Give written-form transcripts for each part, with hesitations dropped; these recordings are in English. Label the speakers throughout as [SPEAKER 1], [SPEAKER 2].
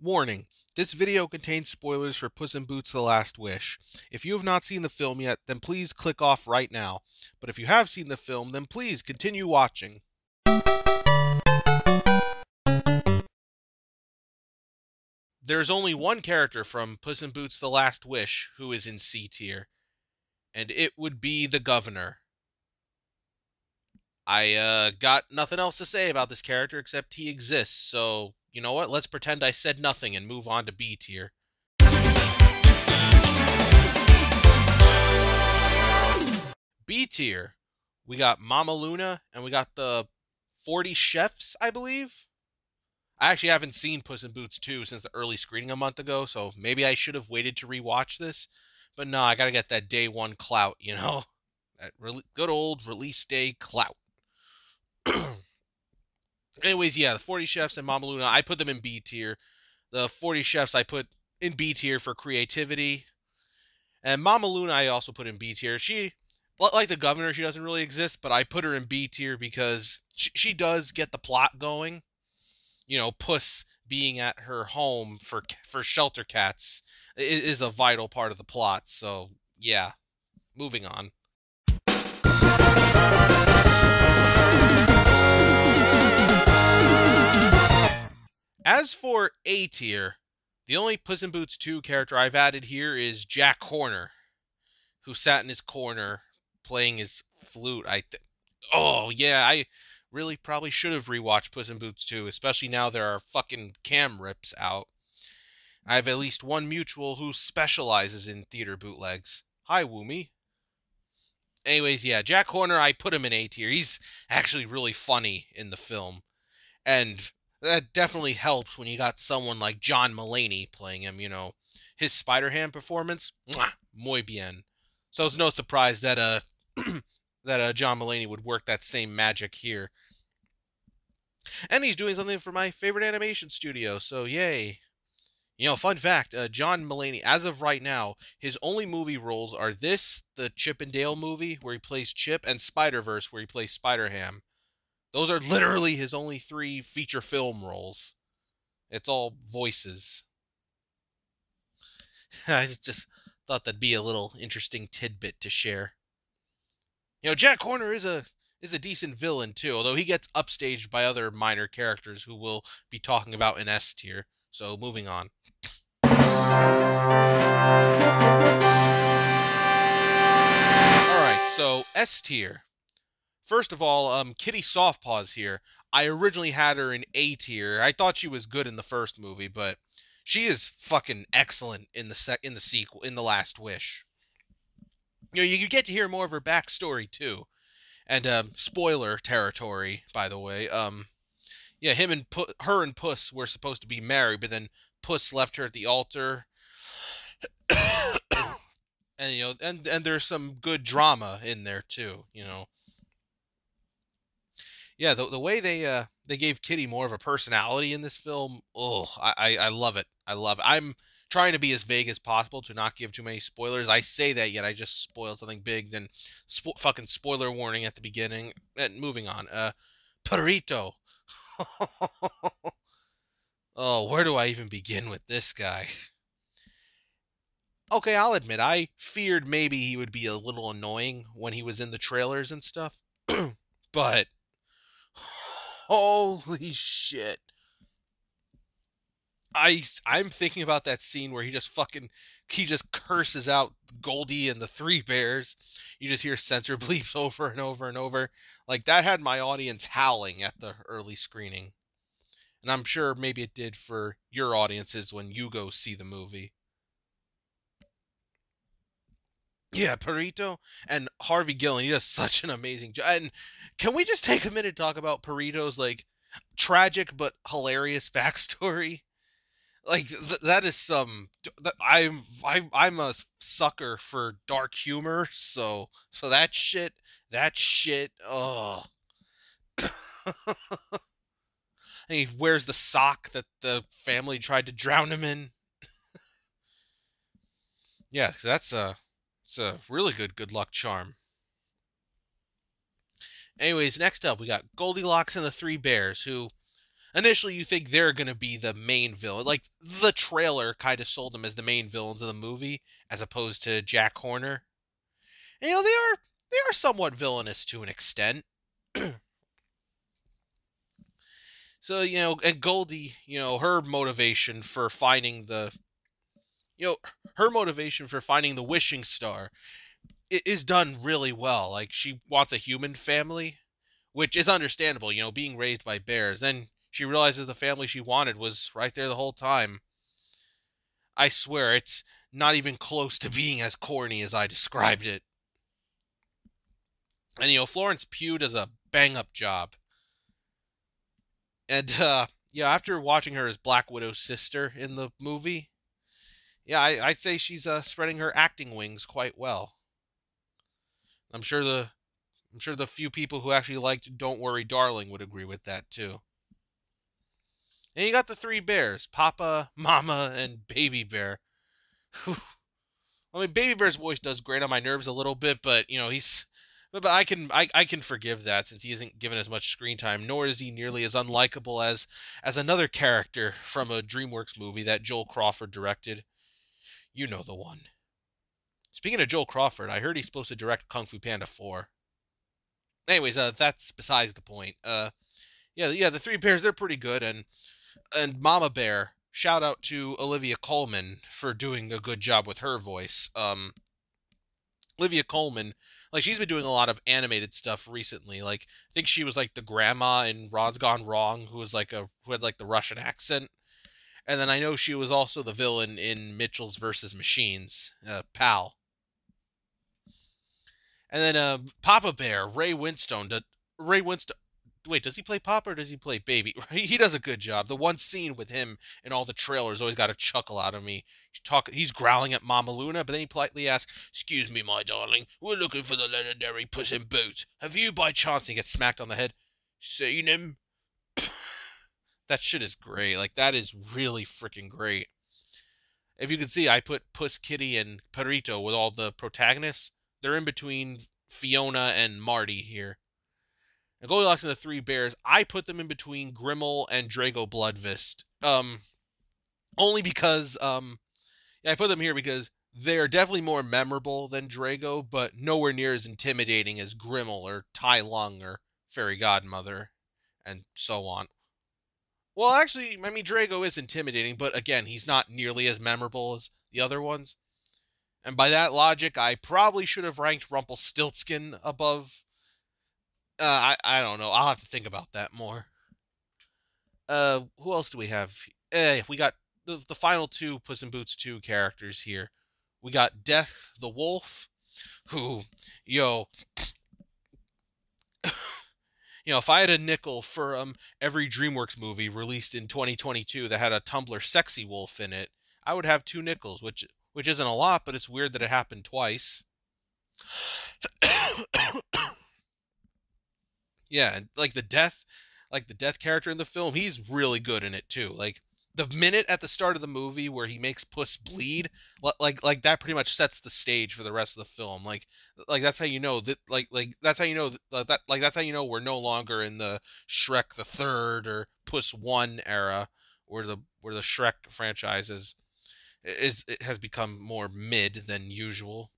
[SPEAKER 1] Warning, this video contains spoilers for Puss in Boots: The Last Wish. If you have not seen the film yet, then please click off right now. But if you have seen the film, then please continue watching. There's only one character from Puss in Boots: The Last Wish who is in C tier, and it would be the governor. I got nothing else to say about this character except he exists, so you know what? Let's pretend I said nothing and move on to B tier. B tier, we got Mama Luna and we got the 40 Chefs, I believe. I actually haven't seen Puss in Boots 2 since the early screening a month ago, so maybe I should have waited to rewatch this. But no, I gotta get that day one clout, you know? That good old release day clout. Anyways, yeah, the 40 Chefs and Mama Luna, I put them in B tier. The 40 Chefs I put in B tier for creativity. And Mama Luna I also put in B tier. She, like the governor, she doesn't really exist, but I put her in B tier because she does get the plot going. You know, Puss being at her home for shelter cats is a vital part of the plot. So, yeah, moving on. As for A tier, the only Puss in Boots 2 character I've added here is Jack Horner, who sat in his corner playing his flute. Oh, yeah, I really probably should have rewatched Puss in Boots 2, especially now there are fucking cam rips out. I have at least one mutual who specializes in theater bootlegs. Hi, Woomy. Anyways, yeah, Jack Horner, I put him in A tier. He's actually really funny in the film. And that definitely helps when you got someone like John Mulaney playing him, you know. His Spider-Ham performance, mwah, muy bien. So it's no surprise that John Mulaney would work that same magic here. And he's doing something for my favorite animation studio, so yay. You know, fun fact, John Mulaney, as of right now, his only movie roles are this, the Chip and Dale movie, where he plays Chip, and Spider-Verse, where he plays Spider-Ham. Those are literally his only 3 feature film roles. It's all voices. I just thought that'd be a little interesting tidbit to share. You know, Jack Horner is a decent villain too, although he gets upstaged by other minor characters who we'll be talking about in S tier. So moving on. Alright, so S tier. First of all, Kitty Softpaws here. I originally had her in A tier. I thought she was good in the first movie, but she is fucking excellent in the sequel, in The Last Wish. You know, you get to hear more of her backstory too. And spoiler territory, by the way. Yeah, her and Puss were supposed to be married, but then Puss left her at the altar. And you know, and there's some good drama in there too, you know. Yeah, the way they gave Kitty more of a personality in this film, oh, I love it. I love it. I'm trying to be as vague as possible to not give too many spoilers. I say that, yet I just spoiled something big, then fucking spoiler warning at the beginning. And moving on. Perrito. Oh, where do I even begin with this guy? Okay, I'll admit, I feared maybe he would be a little annoying when he was in the trailers and stuff. But holy shit. I'm thinking about that scene where he just curses out Goldie and the 3 bears. You just hear censor bleeps over and over and over. Like, that had my audience howling at the early screening. And I'm sure maybe it did for your audiences when you go see the movie. Yeah, Perrito and Harvey Gillen, he does such an amazing job. And can we just take a minute to talk about Perrito's, like, tragic but hilarious backstory? Like, that is some... I'm a sucker for dark humor, so that shit, oh. And he wears the sock that the family tried to drown him in. Yeah, so it's a really good luck charm. Anyways, next up, we got Goldilocks and the 3 bears, who initially you think they're gonna be the main villain. Like the trailer kind of sold them as the main villains of the movie, as opposed to Jack Horner. And, they are somewhat villainous to an extent. So, and Goldie, her motivation for finding the wishing star is done really well. Like, she wants a human family, which is understandable, being raised by bears. Then she realizes the family she wanted was right there the whole time. I swear, it's not even close to being as corny as I described it. And, Florence Pugh does a bang-up job. And, yeah, after watching her as Black Widow's sister in the movie, yeah, I'd say she's spreading her acting wings quite well. I'm sure the few people who actually liked Don't Worry Darling would agree with that too. And you got the three bears, Papa, Mama, and Baby Bear. I mean, Baby Bear's voice does grate on my nerves a little bit, but but I can forgive that since he isn't given as much screen time, nor is he nearly as unlikable as another character from a DreamWorks movie that Joel Crawford directed. You know the one. Speaking of Joel Crawford, I heard he's supposed to direct Kung Fu Panda 4. Anyways, that's besides the point. Yeah, the three bears, they're pretty good, and Mama Bear, shout out to Olivia Colman for doing a good job with her voice. Olivia Colman, like, she's been doing a lot of animated stuff recently. Like, I think she was like the grandma in Ron's Gone Wrong, who had like the Russian accent. And then I know she was also the villain in Mitchell's versus Machines, Pal. And then Papa Bear, Ray Winstone. Ray Winstone. Wait, does he play Papa or does he play Baby? He does a good job. The one scene with him in all the trailers always got a chuckle out of me. He's growling at Mama Luna, but then he politely asks, "Excuse me, my darling, we're looking for the legendary Puss in Boots. Have you by chance," and he gets smacked on the head, "seen him?" That shit is great. Like, that is really freaking great. If you can see, I put Puss, Kitty, and Perrito with all the protagonists. They're in between Fiona and Marty here. And Goldilocks and the Three Bears, I put them in between Grimmel and Drago Bloodfist. Only because, yeah, I put them here because they're definitely more memorable than Drago, but nowhere near as intimidating as Grimmel or Tai Lung or Fairy Godmother, and so on. Well, actually, I mean, Drago is intimidating, but again, he's not nearly as memorable as the other ones. And by that logic, I probably should have ranked Rumpelstiltskin above. I don't know. I'll have to think about that more. Who else do we have? We got the final two Puss in Boots 2 characters here. We got Death the Wolf, who, if I had a nickel for every DreamWorks movie released in 2022 that had a Tumblr sexy wolf in it, I would have 2 nickels, which isn't a lot, but it's weird that it happened twice. Yeah, and like the death character in the film, he's really good in it too. Like, the minute at the start of the movie where he makes Puss bleed, like that pretty much sets the stage for the rest of the film. Like that's how you know that that's how you know that's how you know we're no longer in the Shrek the Third or Puss 1 era where the Shrek franchise it has become more mid than usual.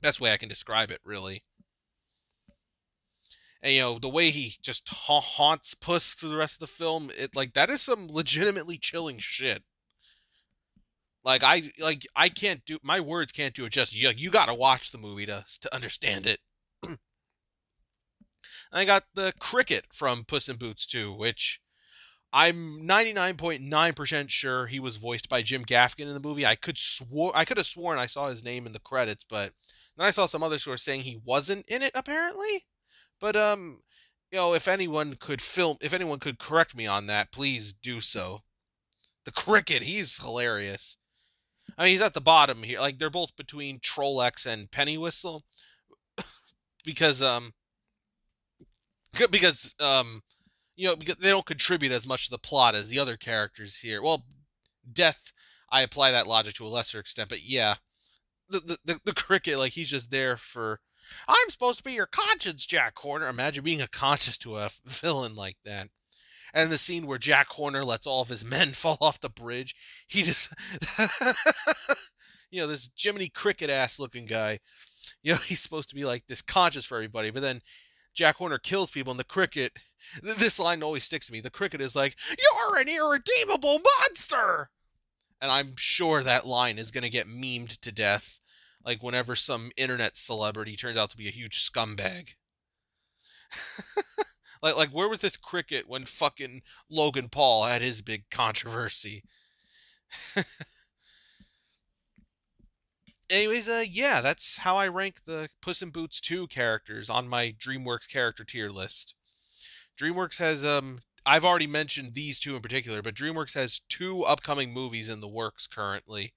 [SPEAKER 1] Best way I can describe it, really. And, the way he just haunts Puss through the rest of the film, that is some legitimately chilling shit. I can't do, my words can't do it justice. You gotta watch the movie to understand it. I got the cricket from Puss in Boots 2, which I'm 99.9% sure he was voiced by Jim Gaffigan in the movie. I could have sworn I saw his name in the credits, but then I saw some others who were saying he wasn't in it, apparently. But, if anyone could correct me on that, please do so. The cricket, he's hilarious. I mean, he's at the bottom here. Like, they're both between Trollex and Pennywhistle. because because they don't contribute as much to the plot as the other characters here. Well, Death, I apply that logic to a lesser extent, but yeah. The cricket, like, he's just there for, "I'm supposed to be your conscience, Jack Horner." Imagine being a conscience to a villain like that. And the scene where Jack Horner lets all of his men fall off the bridge, he just, this Jiminy Cricket ass looking guy, he's supposed to be like this conscious for everybody, but then Jack Horner kills people, and the cricket, this line always sticks to me. The cricket is like, "You're an irredeemable monster!" And I'm sure that line is going to get memed to death, like whenever some internet celebrity turns out to be a huge scumbag. like where was this cricket when fucking Logan Paul had his big controversy? Anyways, yeah, that's how I rank the Puss in Boots 2 characters on my DreamWorks character tier list. DreamWorks has, I've already mentioned these two in particular, but DreamWorks has 2 upcoming movies in the works currently.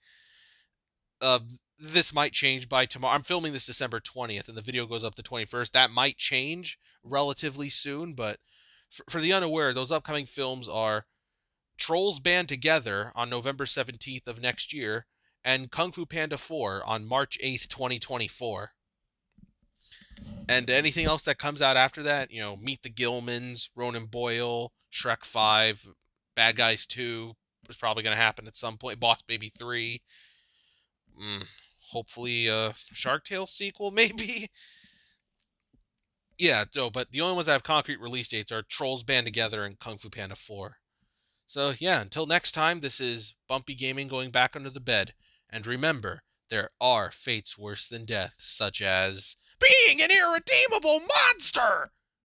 [SPEAKER 1] This might change by tomorrow. I'm filming this December 20th, and the video goes up the 21st. That might change relatively soon, but for the unaware, those upcoming films are Trolls Band Together on November 17th of next year, and Kung Fu Panda 4 on March 8th, 2024. And anything else that comes out after that, Meet the Gilmans, Ronan Boyle, Shrek 5, Bad Guys 2 is probably going to happen at some point, Boss Baby 3, hopefully a Shark Tale sequel, maybe? Yeah, no, but the only ones that have concrete release dates are Trolls Band Together and Kung Fu Panda 4. So yeah, until next time, this is Bumpy Gaming going back under the bed. And remember, there are fates worse than death, such as being an irredeemable monster!